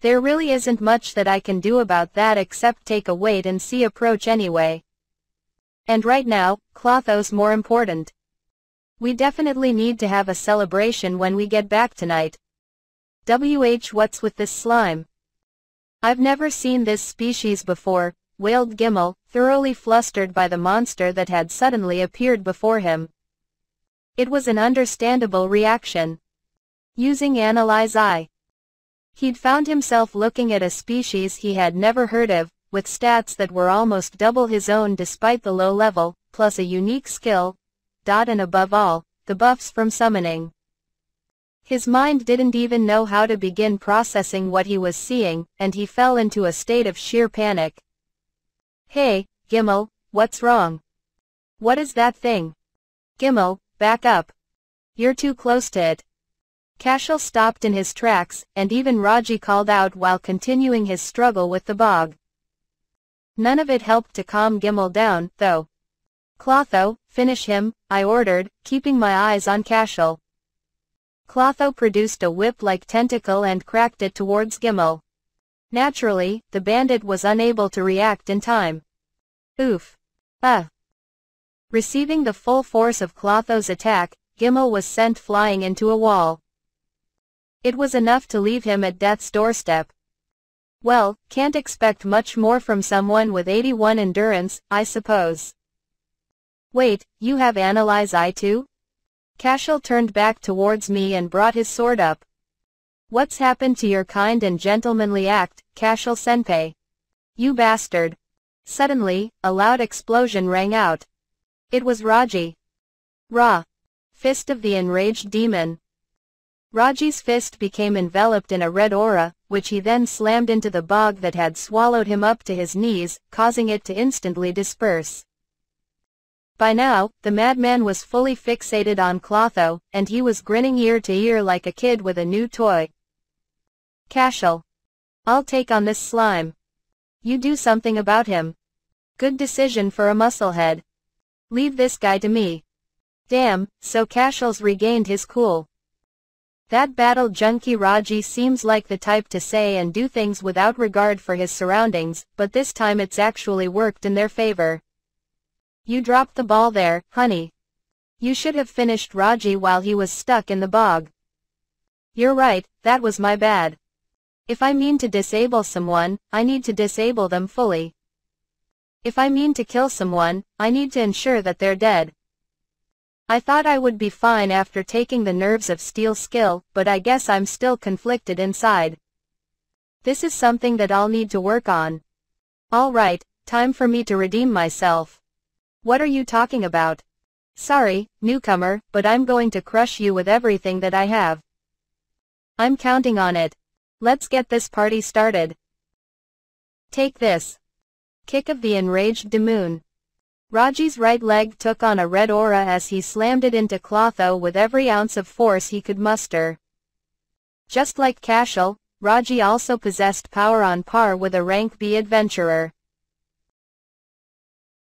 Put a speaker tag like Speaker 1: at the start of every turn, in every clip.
Speaker 1: There really isn't much that I can do about that except take a wait-and-see approach anyway. And right now, Clotho's more important. We definitely need to have a celebration when we get back tonight. What's with this slime? I've never seen this species before, wailed Gimel, thoroughly flustered by the monster that had suddenly appeared before him. It was an understandable reaction. Using Analyze Eye, he'd found himself looking at a species he had never heard of, with stats that were almost double his own despite the low level, plus a unique skill, and above all, the buffs from summoning. His mind didn't even know how to begin processing what he was seeing, and he fell into a state of sheer panic. Hey, Gimel, what's wrong? What is that thing? Gimel, back up. You're too close to it. Cashel stopped in his tracks, and even Raji called out while continuing his struggle with the bog. None of it helped to calm Gimel down, though. Clotho, finish him, I ordered, keeping my eyes on Cashel. Clotho produced a whip-like tentacle and cracked it towards Gimel. Naturally, the bandit was unable to react in time. Oof. Receiving the full force of Clotho's attack, Gimel was sent flying into a wall. It was enough to leave him at death's doorstep. Well, can't expect much more from someone with 81 endurance, I suppose. Wait, you have Analyze Eye too? Cashel turned back towards me and brought his sword up. What's happened to your kind and gentlemanly act, Cashel-senpai? You bastard. Suddenly, a loud explosion rang out. It was Raji. Fist of the enraged demon. Raji's fist became enveloped in a red aura, which he then slammed into the bog that had swallowed him up to his knees, causing it to instantly disperse. By now, the madman was fully fixated on Clotho, and he was grinning ear to ear like a kid with a new toy. Cashel. I'll take on this slime. You do something about him. Good decision for a musclehead. Leave this guy to me. Damn, so Cashel's regained his cool. That battle junkie Raji seems like the type to say and do things without regard for his surroundings, but this time it's actually worked in their favor. You dropped the ball there, honey. You should have finished Raji while he was stuck in the bog. You're right, that was my bad. If I mean to disable someone, I need to disable them fully. If I mean to kill someone, I need to ensure that they're dead. I thought I would be fine after taking the Nerves of Steel skill, but I guess I'm still conflicted inside. This is something that I'll need to work on. Alright, time for me to redeem myself. What are you talking about? Sorry, newcomer, but I'm going to crush you with everything that I have. I'm counting on it. Let's get this party started. Take this. Kick of the enraged Damoon. Raji's right leg took on a red aura as he slammed it into Clotho with every ounce of force he could muster. Just like Cashel, Raji also possessed power on par with a rank B adventurer.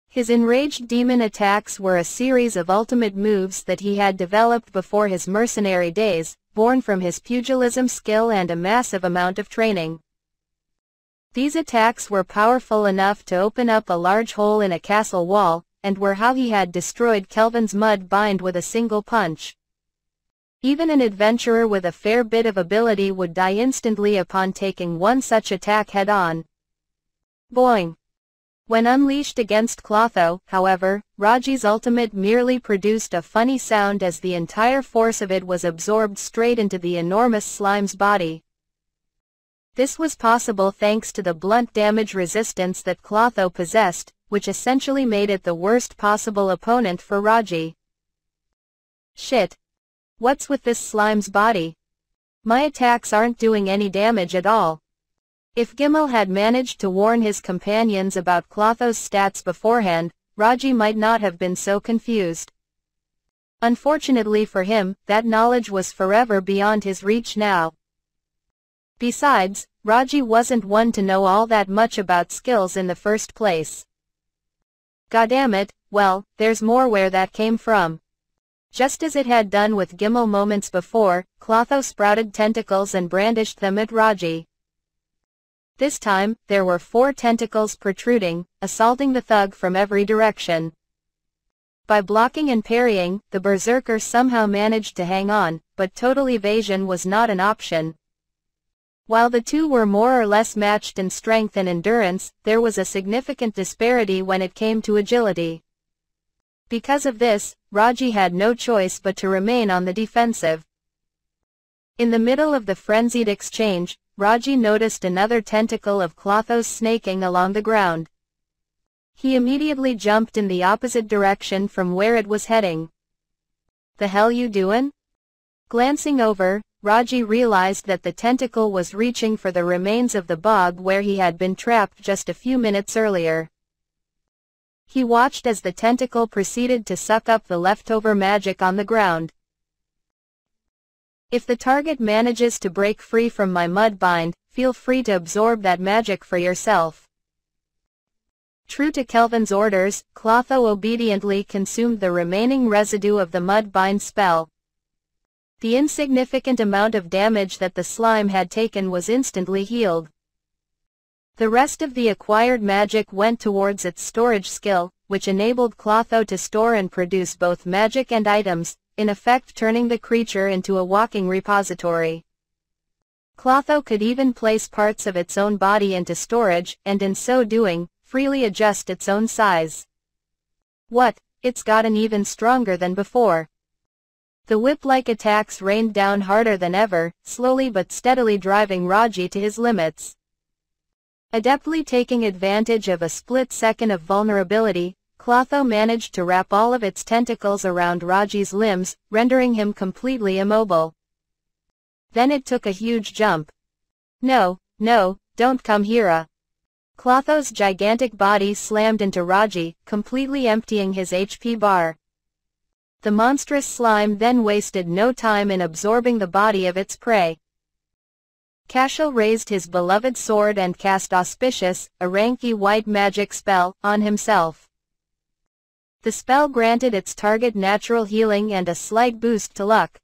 Speaker 1: His enraged demon attacks were a series of ultimate moves that he had developed before his mercenary days, born from his pugilism skill and a massive amount of training. These attacks were powerful enough to open up a large hole in a castle wall, and were how he had destroyed Kelvin's mud bind with a single punch. Even an adventurer with a fair bit of ability would die instantly upon taking one such attack head-on. Boing! When unleashed against Clotho, however, Raji's ultimate merely produced a funny sound as the entire force of it was absorbed straight into the enormous slime's body. This was possible thanks to the blunt damage resistance that Clotho possessed, which essentially made it the worst possible opponent for Raji. Shit. What's with this slime's body? My attacks aren't doing any damage at all. If Gimel had managed to warn his companions about Clotho's stats beforehand, Raji might not have been so confused. Unfortunately for him, that knowledge was forever beyond his reach now. Besides, Raji wasn't one to know all that much about skills in the first place. Goddammit, well, there's more where that came from. Just as it had done with Gimel moments before, Clotho sprouted tentacles and brandished them at Raji. This time, there were 4 tentacles protruding, assaulting the thug from every direction. By blocking and parrying, the berserker somehow managed to hang on, but total evasion was not an option. While the two were more or less matched in strength and endurance, there was a significant disparity when it came to agility. Because of this, Raji had no choice but to remain on the defensive. In the middle of the frenzied exchange, Raji noticed another tentacle of Klothos snaking along the ground. He immediately jumped in the opposite direction from where it was heading. "The hell you doin'?" Glancing over, Raji realized that the tentacle was reaching for the remains of the bog where he had been trapped just a few minutes earlier. He watched as the tentacle proceeded to suck up the leftover magic on the ground. "If the target manages to break free from my mud bind, feel free to absorb that magic for yourself." True to Kelvin's orders, Klotho obediently consumed the remaining residue of the mud bind spell. The insignificant amount of damage that the slime had taken was instantly healed. The rest of the acquired magic went towards its storage skill, which enabled Klotho to store and produce both magic and items, in effect turning the creature into a walking repository. Klotho could even place parts of its own body into storage, and in so doing, freely adjust its own size. What, it's gotten even stronger than before. The whip-like attacks rained down harder than ever, slowly but steadily driving Raji to his limits. Adeptly taking advantage of a split second of vulnerability, Klotho managed to wrap all of its tentacles around Raji's limbs, rendering him completely immobile. Then it took a huge jump. "No, no, don't come here." Klotho's gigantic body slammed into Raji, completely emptying his HP bar. The monstrous slime then wasted no time in absorbing the body of its prey. Cashel raised his beloved sword and cast Auspicious, a ranky white magic spell, on himself. The spell granted its target natural healing and a slight boost to luck.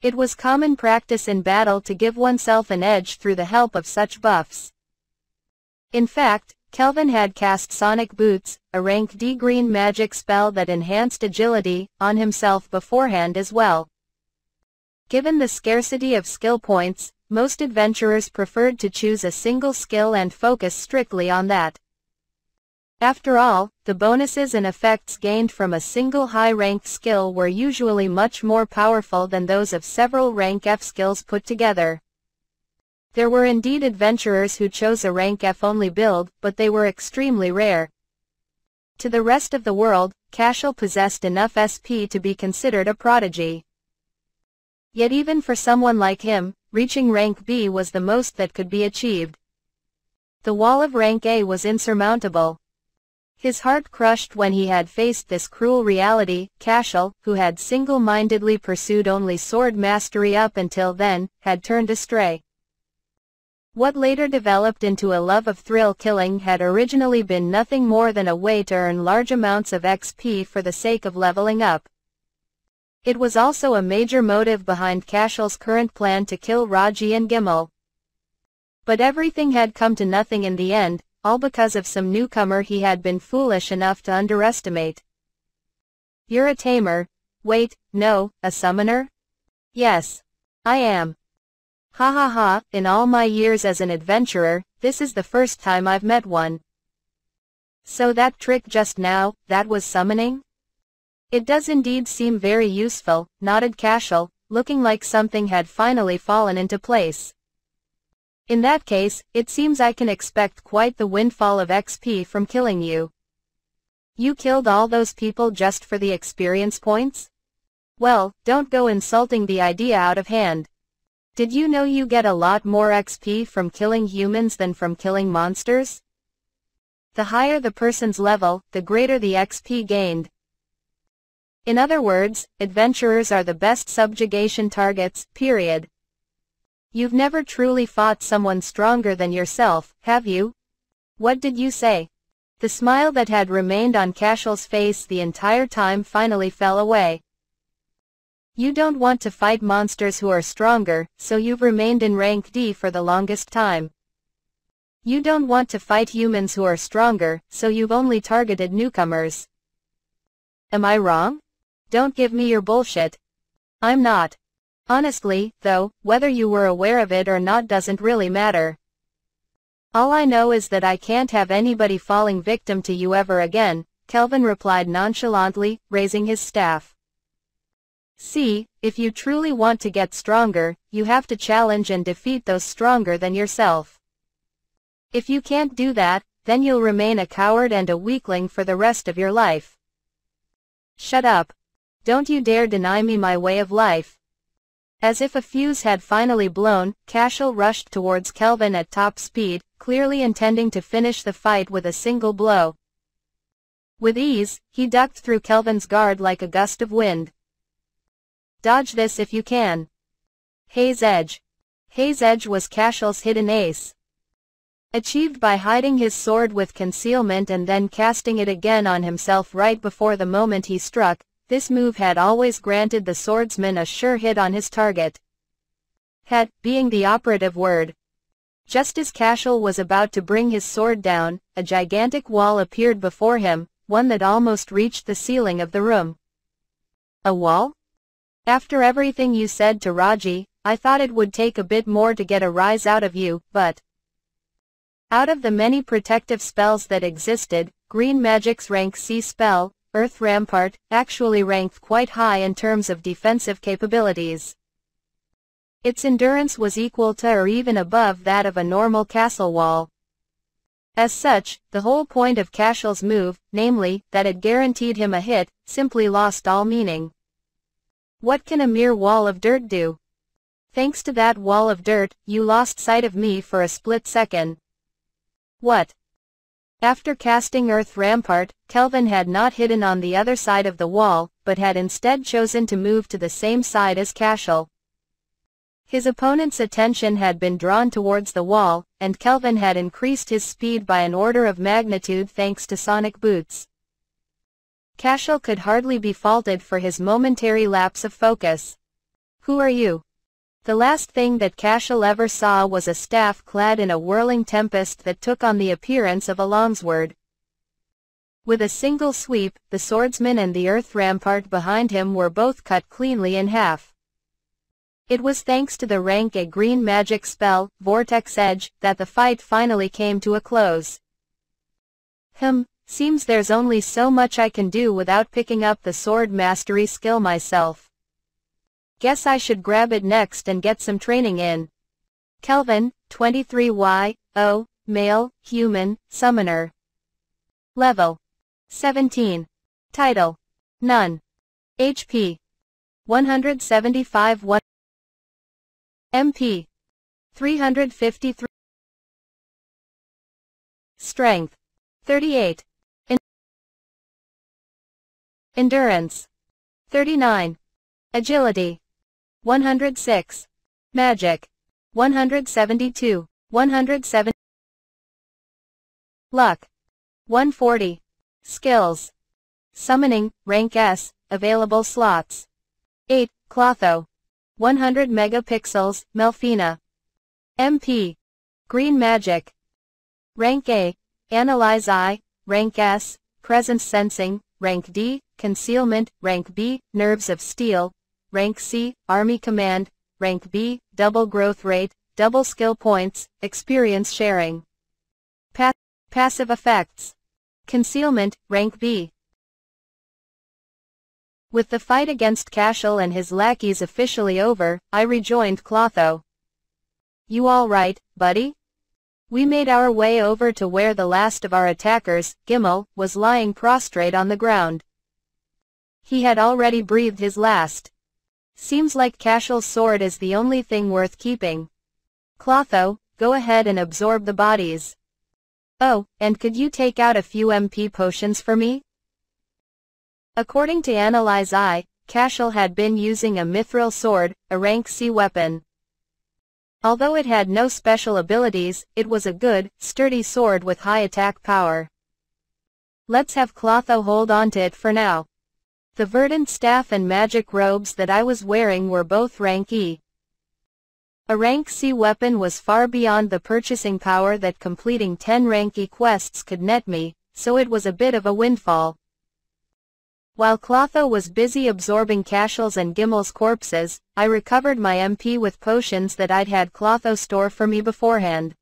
Speaker 1: It was common practice in battle to give oneself an edge through the help of such buffs. In fact, Kelvin had cast Sonic Boots, a rank D green magic spell that enhanced agility, on himself beforehand as well. Given the scarcity of skill points, most adventurers preferred to choose a single skill and focus strictly on that. After all, the bonuses and effects gained from a single high-ranked skill were usually much more powerful than those of several rank F skills put together. There were indeed adventurers who chose a rank F-only build, but they were extremely rare. To the rest of the world, Cashel possessed enough SP to be considered a prodigy. Yet even for someone like him, reaching rank B was the most that could be achieved. The wall of rank A was insurmountable. His heart crushed when he had faced this cruel reality. Cashel, who had single-mindedly pursued only sword mastery up until then, had turned astray. What later developed into a love of thrill killing had originally been nothing more than a way to earn large amounts of XP for the sake of leveling up. It was also a major motive behind Cashel's current plan to kill Raji and Gimel. But everything had come to nothing in the end, all because of some newcomer he had been foolish enough to underestimate. "You're a tamer." "Wait, no, a summoner?" "Yes. I am. Ha ha ha, in all my years as an adventurer, this is the first time I've met one." "So that trick just now, that was summoning?" "It does indeed seem very useful," nodded Cashel, looking like something had finally fallen into place. "In that case, it seems I can expect quite the windfall of XP from killing you." "You killed all those people just for the experience points?" "Well, don't go insulting the idea out of hand. Did you know you get a lot more XP from killing humans than from killing monsters? The higher the person's level, the greater the XP gained. In other words, adventurers are the best subjugation targets, period. You've never truly fought someone stronger than yourself, have you?" "What did you say?" The smile that had remained on Cashel's face the entire time finally fell away. "You don't want to fight monsters who are stronger, so you've remained in rank D for the longest time." You don't want to fight humans who are stronger, so you've only targeted newcomers. Am I wrong? Don't give me your bullshit. I'm not. Honestly, though, whether you were aware of it or not doesn't really matter. All I know is that I can't have anybody falling victim to you ever again, Kelvin replied nonchalantly, raising his staff. See, if you truly want to get stronger, you have to challenge and defeat those stronger than yourself. If you can't do that, then you'll remain a coward and a weakling for the rest of your life. Shut up. Don't you dare deny me my way of life. As if a fuse had finally blown, Cashel rushed towards Kelvin at top speed, clearly intending to finish the fight with a single blow. With ease, he ducked through Kelvin's guard like a gust of wind. Dodge this if you can. Haze Edge. Haze Edge was Cashel's hidden ace. Achieved by hiding his sword with concealment and then casting it again on himself right before the moment he struck, this move had always granted the swordsman a sure hit on his target. Had, being the operative word. Just as Cashel was about to bring his sword down, a gigantic wall appeared before him, one that almost reached the ceiling of the room. A wall? After everything you said to Raji, I thought it would take a bit more to get a rise out of you, but... Out of the many protective spells that existed, Green Magic's rank C spell, Earth Rampart, actually ranked quite high in terms of defensive capabilities. Its endurance was equal to or even above that of a normal castle wall. As such, the whole point of Cashel's move, namely, that it guaranteed him a hit, simply lost all meaning. What can a mere wall of dirt do? Thanks to that wall of dirt, you lost sight of me for a split second. What? After casting Earth Rampart, Kelvin had not hidden on the other side of the wall, but had instead chosen to move to the same side as Cashel. His opponent's attention had been drawn towards the wall, and Kelvin had increased his speed by an order of magnitude thanks to sonic boots. Cashel could hardly be faulted for his momentary lapse of focus. Who are you? The last thing that Cashel ever saw was a staff clad in a whirling tempest that took on the appearance of a longsword. With a single sweep, the swordsman and the earth rampart behind him were both cut cleanly in half. It was thanks to the rank A green magic spell, Vortex Edge, that the fight finally came to a close. Seems there's only so much I can do without picking up the sword mastery skill myself. Guess I should grab it next and get some training in. Kelvin, 23Y, male, human, summoner. Level 17. Title: None. HP: 175 1. MP: 353. Strength: 38. Endurance: 39. Agility: 106. Magic: 172. 107. Luck: 140. Skills: Summoning, rank S, available slots: 8, Clotho. 100 megapixels, Melfina. MP: Green Magic. Rank A, Analyze I, rank S, Presence Sensing, rank D, Concealment, rank B, Nerves of Steel, rank C, Army Command, rank B, Double Growth Rate, Double Skill Points, Experience Sharing. Passive Effects: Concealment, rank B. With the fight against Cashel and his lackeys officially over, I rejoined Clotho. You all right, buddy? We made our way over to where the last of our attackers, Gimel, was lying prostrate on the ground. He had already breathed his last. Seems like Cashel's sword is the only thing worth keeping. Clotho, go ahead and absorb the bodies. Oh, and could you take out a few MP potions for me? According to Analyze I, Cashel had been using a mithril sword, a rank C weapon. Although it had no special abilities, it was a good, sturdy sword with high attack power. Let's have Clotho hold on to it for now. The verdant staff and magic robes that I was wearing were both rank E. A rank C weapon was far beyond the purchasing power that completing 10 rank E quests could net me, so it was a bit of a windfall. While Clotho was busy absorbing Cashel's and Gimmel's corpses, I recovered my MP with potions that I'd had Clotho store for me beforehand.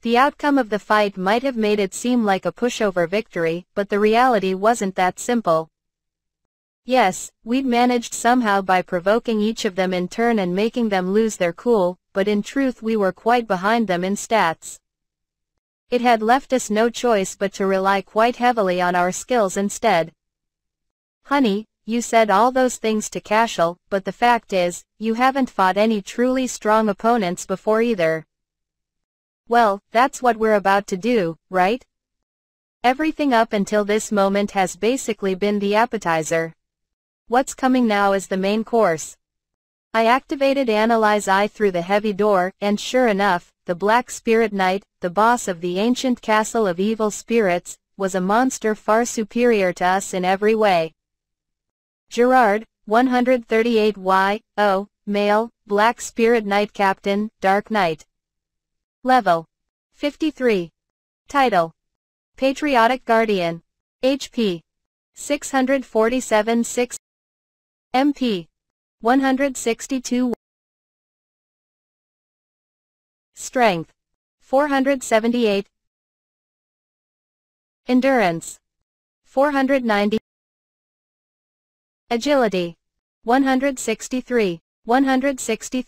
Speaker 1: The outcome of the fight might have made it seem like a pushover victory, but the reality wasn't that simple. Yes, we'd managed somehow by provoking each of them in turn and making them lose their cool, but in truth we were quite behind them in stats. It had left us no choice but to rely quite heavily on our skills instead. Honey, you said all those things to Cashel, but the fact is, you haven't fought any truly strong opponents before either. Well, that's what we're about to do, right? Everything up until this moment has basically been the appetizer. What's coming now is the main course. I activated Analyze Eye through the heavy door, and sure enough, the Black Spirit Knight, the boss of the ancient castle of evil spirits, was a monster far superior to us in every way. Gerard, 138Y, male, Black Spirit Knight Captain, Dark Knight. Level 53. Title: Patriotic Guardian. HP: 647 6. MP: 162. Strength: 478. Endurance: 490. Agility: 163. 160.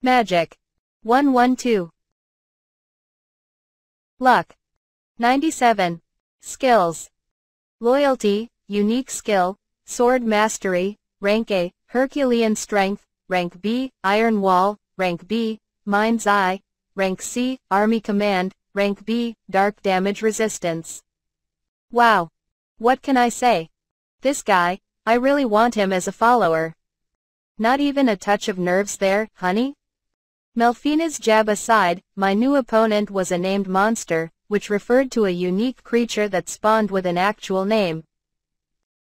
Speaker 1: Magic: 112. Luck: 97. Skills: Loyalty, Unique Skill, Sword Mastery, Rank A, Herculean Strength, Rank B, Iron Wall, Rank B, Mind's Eye, Rank C, Army Command, Rank B, Dark Damage Resistance. Wow. What can I say? This guy, I really want him as a follower. Not even a touch of nerves there, honey? Melfina's jab aside, my new opponent was a named monster, which referred to a unique creature that spawned with an actual name.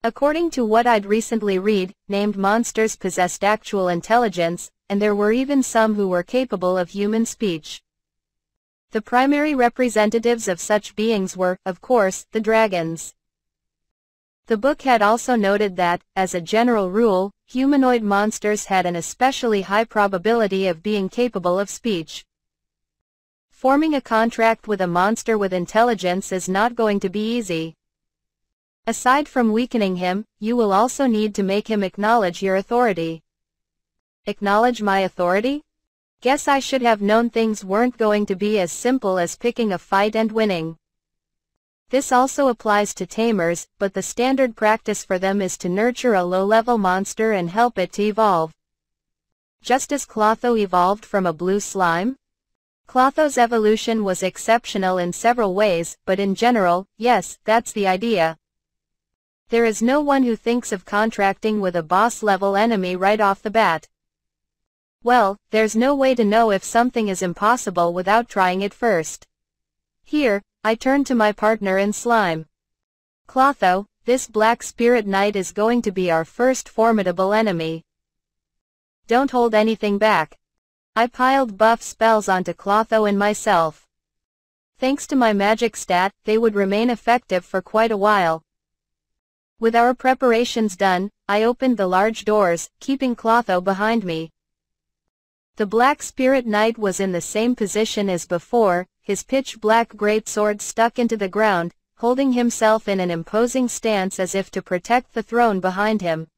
Speaker 1: According to what I'd recently read, named monsters possessed actual intelligence, and there were even some who were capable of human speech. The primary representatives of such beings were, of course, the dragons. The book had also noted that, as a general rule, humanoid monsters had an especially high probability of being capable of speech. Forming a contract with a monster with intelligence is not going to be easy. Aside from weakening him, you will also need to make him acknowledge your authority. Acknowledge my authority? Guess I should have known things weren't going to be as simple as picking a fight and winning. This also applies to tamers, but the standard practice for them is to nurture a low-level monster and help it to evolve. Just as Clotho evolved from a blue slime? Clotho's evolution was exceptional in several ways, but in general, yes, that's the idea. There is no one who thinks of contracting with a boss-level enemy right off the bat. Well, there's no way to know if something is impossible without trying it first. Here, I turn to my partner in slime. Clotho, this Black Spirit Knight is going to be our first formidable enemy. Don't hold anything back. I piled buff spells onto Clotho and myself. Thanks to my magic stat, they would remain effective for quite a while. With our preparations done, I opened the large doors, keeping Clotho behind me. The Black Spirit Knight was in the same position as before, his pitch-black greatsword stuck into the ground, holding himself in an imposing stance as if to protect the throne behind him.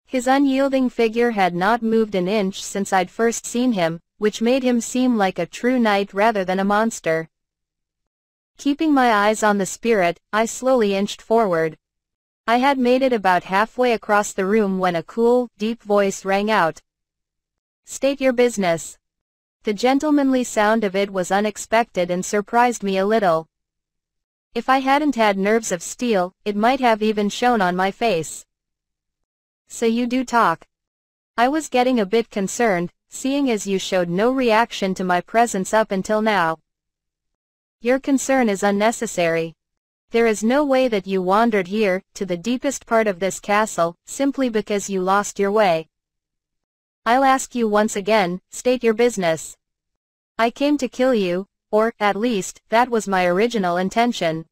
Speaker 1: His unyielding figure had not moved an inch since I'd first seen him, which made him seem like a true knight rather than a monster. Keeping my eyes on the spirit, I slowly inched forward. I had made it about halfway across the room when a cool, deep voice rang out. "State your business." The gentlemanly sound of it was unexpected and surprised me a little. If I hadn't had nerves of steel, it might have even shown on my face. "So you do talk." I was getting a bit concerned, seeing as you showed no reaction to my presence up until now. "Your concern is unnecessary. There is no way that you wandered here, to the deepest part of this castle, simply because you lost your way. I'll ask you once again, state your business. I came to kill you, or, at least, that was my original intention.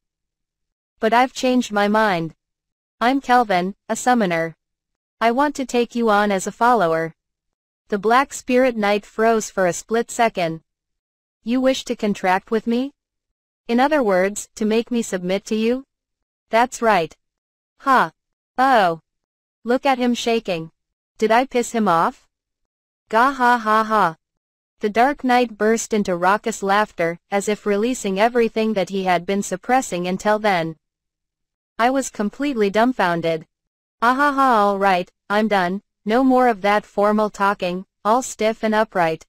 Speaker 1: But I've changed my mind. I'm Kelvin, a summoner. I want to take you on as a follower. The Black Spirit Knight froze for a split second. You wish to contract with me? In other words, to make me submit to you? That's right. Ha. Oh. Look at him shaking. Did I piss him off? Gah ha ha ha. The Dark Knight burst into raucous laughter, as if releasing everything that he had been suppressing until then. I was completely dumbfounded. Ah ha ha, all right, I'm done, no more of that formal talking, all stiff and upright.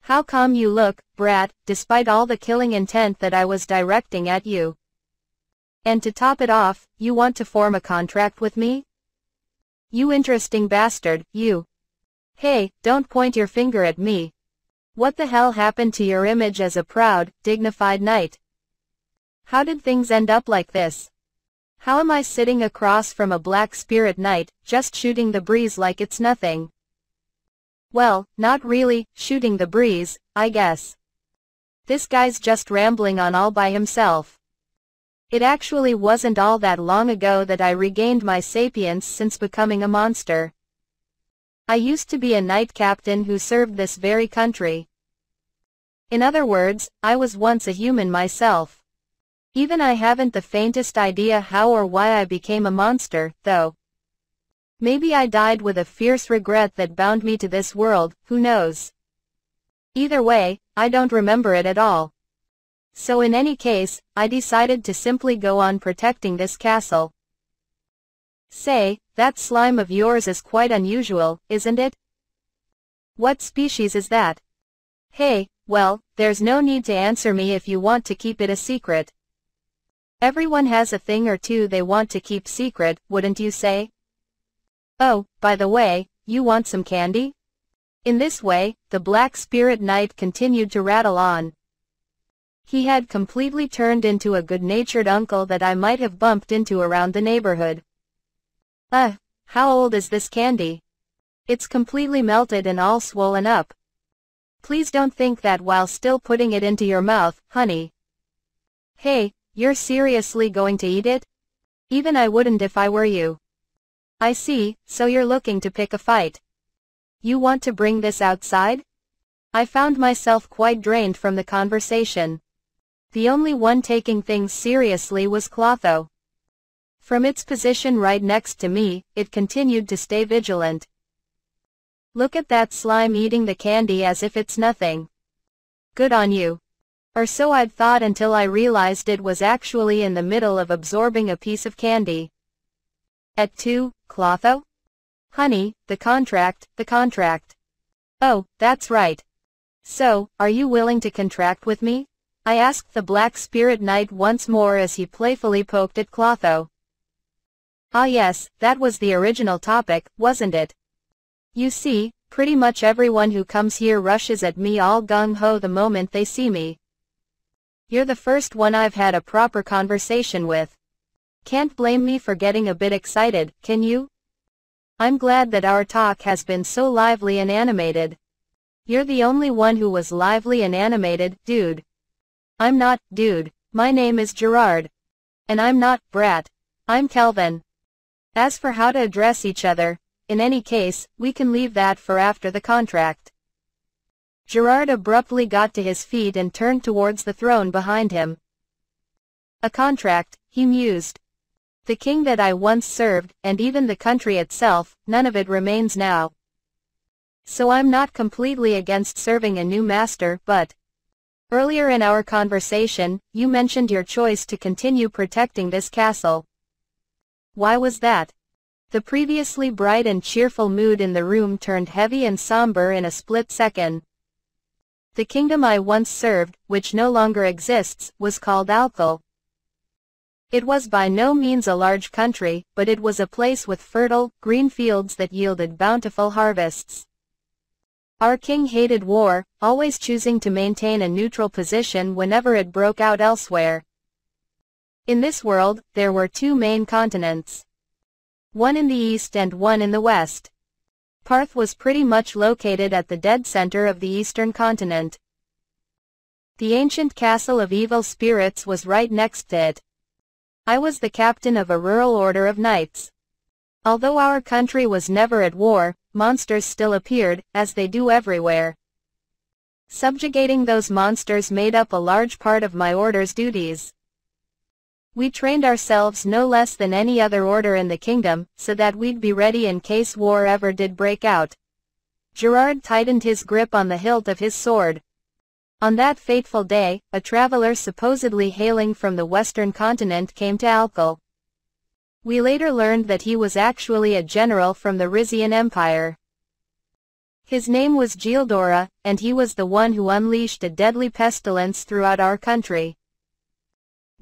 Speaker 1: How calm you look, brat, despite all the killing intent that I was directing at you. And to top it off, you want to form a contract with me? You interesting bastard, you. Hey, don't point your finger at me. What the hell happened to your image as a proud, dignified knight? How did things end up like this? How am I sitting across from a Black Spirit Knight, just shooting the breeze like it's nothing? Well, not really, shooting the breeze, I guess. This guy's just rambling on all by himself. It actually wasn't all that long ago that I regained my sapience since becoming a monster. I used to be a knight captain who served this very country. In other words, I was once a human myself. Even I haven't the faintest idea how or why I became a monster, though. Maybe I died with a fierce regret that bound me to this world, who knows? Either way, I don't remember it at all. So in any case, I decided to simply go on protecting this castle. Say, that slime of yours is quite unusual, isn't it? What species is that? Hey, well, there's no need to answer me if you want to keep it a secret. Everyone has a thing or two they want to keep secret, wouldn't you say? Oh, by the way, you want some candy? In this way, the Black Spirit Knight continued to rattle on. He had completely turned into a good-natured uncle that I might have bumped into around the neighborhood. How old is this candy? It's completely melted and all swollen up. Please don't think that while still putting it into your mouth, honey. Hey, you're seriously going to eat it? Even I wouldn't if I were you. I see, so you're looking to pick a fight. You want to bring this outside? I found myself quite drained from the conversation. The only one taking things seriously was Clotho. From its position right next to me, it continued to stay vigilant. Look at that slime eating the candy as if it's nothing. Good on you. Or so I'd thought until I realized it was actually in the middle of absorbing a piece of candy. At 2, Clotho? Honey, the contract. Oh, that's right. So, are you willing to contract with me? I asked the Black Spirit Knight once more as he playfully poked at Clotho. Ah yes, that was the original topic, wasn't it? You see, pretty much everyone who comes here rushes at me all gung-ho the moment they see me. You're the first one I've had a proper conversation with. Can't blame me for getting a bit excited, can you? I'm glad that our talk has been so lively and animated. You're the only one who was lively and animated, dude. I'm not, dude. My name is Gerard. And I'm not, brat. I'm Kelvin. As for how to address each other, in any case, we can leave that for after the contract. Gerard abruptly got to his feet and turned towards the throne behind him. A contract, he mused. The king that I once served, and even the country itself, none of it remains now. So I'm not completely against serving a new master, but earlier in our conversation, you mentioned your choice to continue protecting this castle. Why was that? The previously bright and cheerful mood in the room turned heavy and somber in a split second. The kingdom I once served, which no longer exists, was called Alkal. It was by no means a large country, but it was a place with fertile, green fields that yielded bountiful harvests. Our king hated war, always choosing to maintain a neutral position whenever it broke out elsewhere. In this world, there were two main continents. One in the east and one in the west. Parth was pretty much located at the dead center of the eastern continent. The ancient castle of evil spirits was right next to it. I was the captain of a rural order of knights. Although our country was never at war, monsters still appeared, as they do everywhere. Subjugating those monsters made up a large part of my order's duties. We trained ourselves no less than any other order in the kingdom, so that we'd be ready in case war ever did break out. Gerard tightened his grip on the hilt of his sword. On that fateful day, a traveler supposedly hailing from the western continent came to Alkal. We later learned that he was actually a general from the Rizian Empire. His name was Gildora, and he was the one who unleashed a deadly pestilence throughout our country.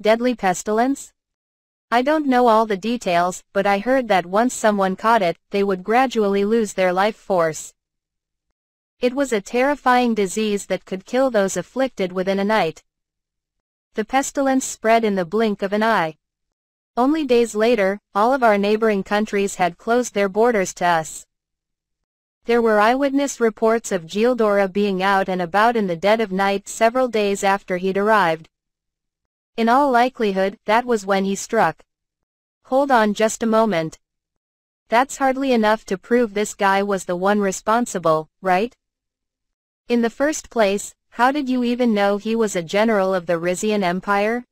Speaker 1: Deadly pestilence? I don't know all the details, but I heard that once someone caught it, they would gradually lose their life force. It was a terrifying disease that could kill those afflicted within a night. The pestilence spread in the blink of an eye. Only days later, all of our neighboring countries had closed their borders to us. There were eyewitness reports of Gildora being out and about in the dead of night several days after he'd arrived. In all likelihood, that was when he struck. Hold on just a moment. That's hardly enough to prove this guy was the one responsible, right? In the first place, how did you even know he was a general of the Rizian Empire?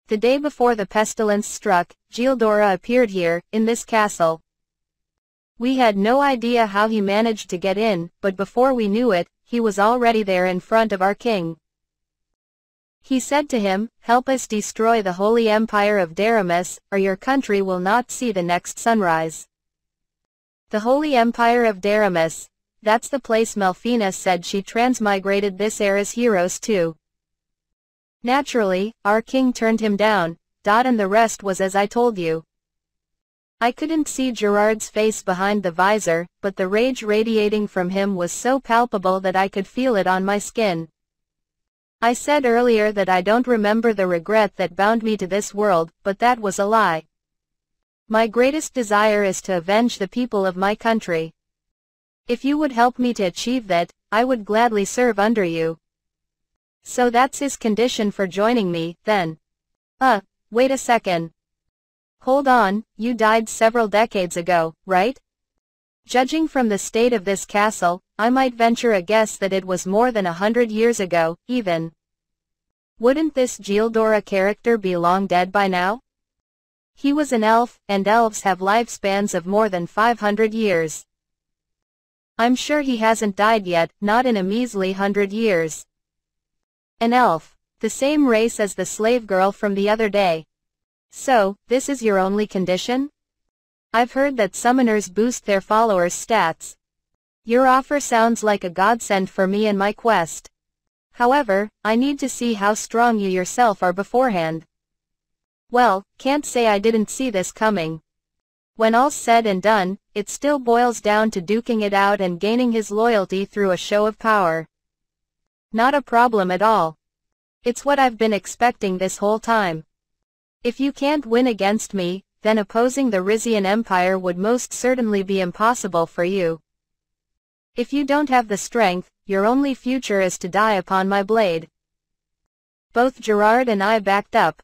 Speaker 1: The day before the pestilence struck, Gildora appeared here, in this castle. We had no idea how he managed to get in, but before we knew it, he was already there in front of our king. He said to him, "Help us destroy the holy empire of Daramus, or your country will not see the next sunrise." The holy empire of Daramus. That's the place Melfina said she transmigrated this era's heroes to. Naturally, our king turned him down, and the rest was as I told you. I couldn't see Gerard's face behind the visor, but the rage radiating from him was so palpable that I could feel it on my skin. I said earlier that I don't remember the regret that bound me to this world, but that was a lie. My greatest desire is to avenge the people of my country. If you would help me to achieve that, I would gladly serve under you. So that's his condition for joining me, then. Wait a second. Hold on, you died several decades ago, right? Judging from the state of this castle, I might venture a guess that it was more than 100 years ago, even. Wouldn't this Gildora character be long dead by now? He was an elf, and elves have lifespans of more than 500 years. I'm sure he hasn't died yet, not in a measly 100 years. An elf. The same race as the slave girl from the other day. So, this is your only condition? I've heard that summoners boost their followers' stats. Your offer sounds like a godsend for me and my quest. However, I need to see how strong you yourself are beforehand. Well, can't say I didn't see this coming. When all's said and done, it still boils down to duking it out and gaining his loyalty through a show of power. Not a problem at all. It's what I've been expecting this whole time. If you can't win against me, then opposing the Rizian Empire would most certainly be impossible for you. If you don't have the strength, your only future is to die upon my blade. Both Gerard and I backed up.